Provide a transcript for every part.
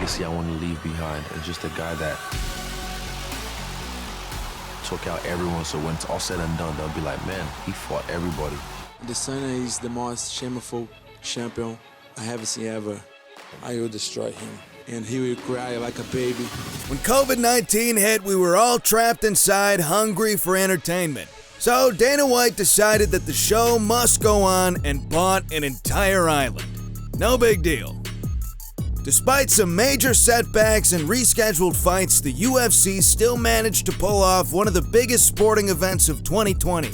legacy I want to leave behind. And just a guy that took out everyone, so when it's all said and done, they'll be like, man, he fought everybody. Adesanya is the most shameful champion I have seen ever. I will destroy him, and he will cry like a baby. When COVID-19 hit, we were all trapped inside, hungry for entertainment. So Dana White decided that the show must go on and bought an entire island. No big deal. Despite some major setbacks and rescheduled fights, the UFC still managed to pull off one of the biggest sporting events of 2020.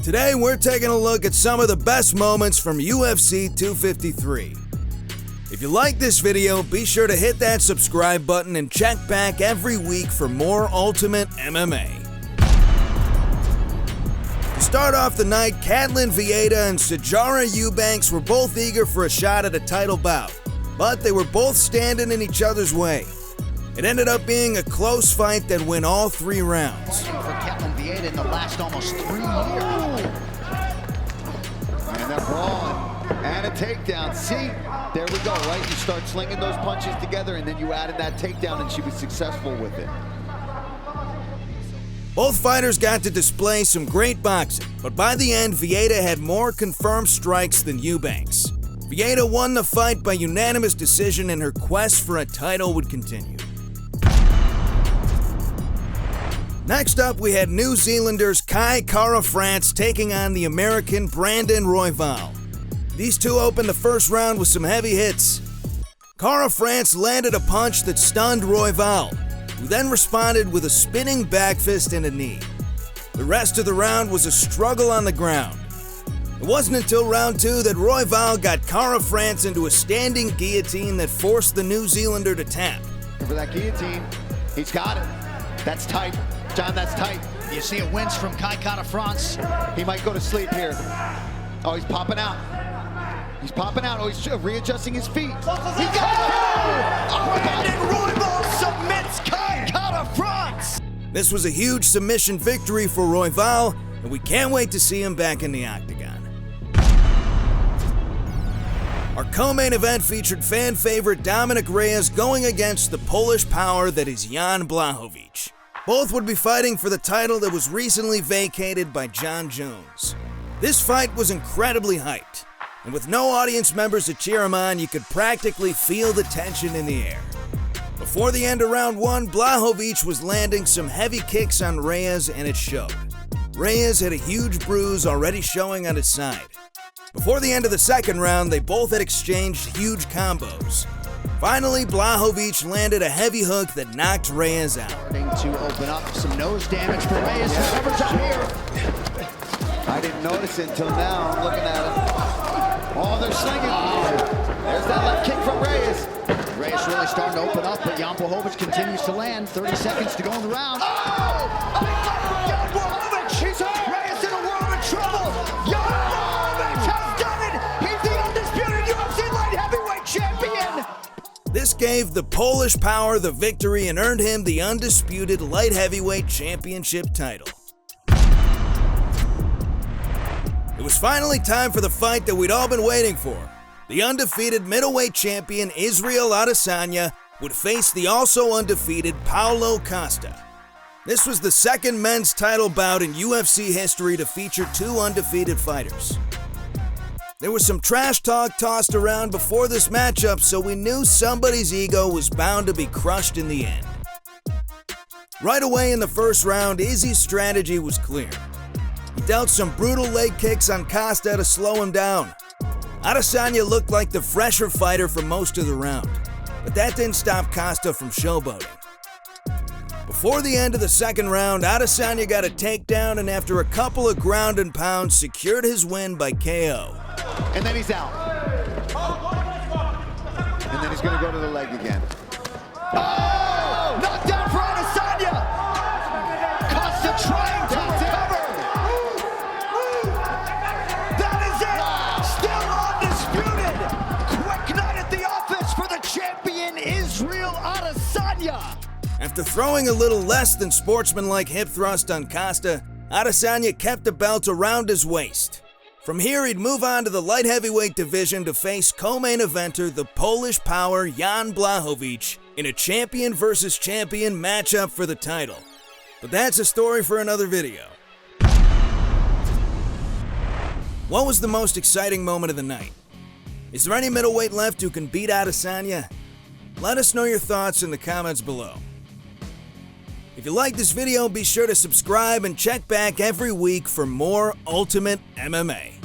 Today, we're taking a look at some of the best moments from UFC 253. If you like this video, be sure to hit that subscribe button and check back every week for more Ultimate MMA. To start off the night, Vieira and Eubanks were both eager for a shot at a title bout, but they were both standing in each other's way. It ended up being a close fight that went all 3 rounds. For Vieira in the last almost 3 years. And they're brawling. And a takedown. See, there we go, right? You start slinging those punches together, and then you added that takedown, and she was successful with it. Both fighters got to display some great boxing, but by the end, Vieira had more confirmed strikes than Eubanks. Vieira won the fight by unanimous decision, and her quest for a title would continue. Next up, we had New Zealanders Kai Kara-France taking on the American Brandon Royval. These two opened the first round with some heavy hits. Kara-France landed a punch that stunned Royval, who then responded with a spinning back fist and a knee. The rest of the round was a struggle on the ground. It wasn't until round 2 that Royval got Kara-France into a standing guillotine that forced the New Zealander to tap. For that guillotine, he's got it. That's tight. John, that's tight. You see a wince from Kai Kara-France. He might go to sleep here. Oh, he's popping out. He's popping out. Oh, he's readjusting his feet. He got it! Brandon Royval submits Kai Kara-France. This was a huge submission victory for Royval, and we can't wait to see him back in the octagon. Our co-main event featured fan favorite Dominic Reyes going against the Polish power that is Jan Blachowicz. Both would be fighting for the title that was recently vacated by John Jones. This fight was incredibly hyped, and with no audience members to cheer him on, you could practically feel the tension in the air. Before the end of round 1, Blachowicz was landing some heavy kicks on Reyes, and it showed. Reyes had a huge bruise already showing on his side. Before the end of the second round, they both had exchanged huge combos. Finally, Blachowicz landed a heavy hook that knocked Reyes out. Starting to open up some nose damage for Reyes. Yeah. Covers up here. I didn't notice it until now. I'm looking at it. Oh, they're slinging. There's that left kick from Reyes. Reyes really starting to open up, but Jan Blachowicz continues to land. 30 seconds to go in the round. Oh! Big fight from Jan Blachowicz. He's hurt. Reyes in a world of trouble. Jan Blachowicz has done it. He's the undisputed UFC light heavyweight champion. This gave the Polish power the victory and earned him the undisputed light heavyweight championship title. It was finally time for the fight that we'd all been waiting for. The undefeated middleweight champion Israel Adesanya would face the also undefeated Paulo Costa. This was the second men's title bout in UFC history to feature 2 undefeated fighters. There was some trash talk tossed around before this matchup, so we knew somebody's ego was bound to be crushed in the end. Right away in the first round, Izzy's strategy was clear. He dealt some brutal leg kicks on Costa to slow him down. Adesanya looked like the fresher fighter for most of the round, but that didn't stop Costa from showboating. Before the end of the second round, Adesanya got a takedown and after a couple of ground and pounds secured his win by KO. And then he's out. And then he's going to go to the leg again. Oh! Knockdown for Adesanya! Costa trying to recover! That is it! Still undisputed! Quick night at the office for the champion, Israel Adesanya! After throwing a little less than sportsmanlike hip thrust on Costa, Adesanya kept the belt around his waist. From here, he'd move on to the light heavyweight division to face co-main eventer the Polish power Jan Blachowicz in a champion versus champion matchup for the title. But that's a story for another video. What was the most exciting moment of the night? Is there any middleweight left who can beat Adesanya? Let us know your thoughts in the comments below. If you like this video, be sure to subscribe and check back every week for more Ultimate MMA.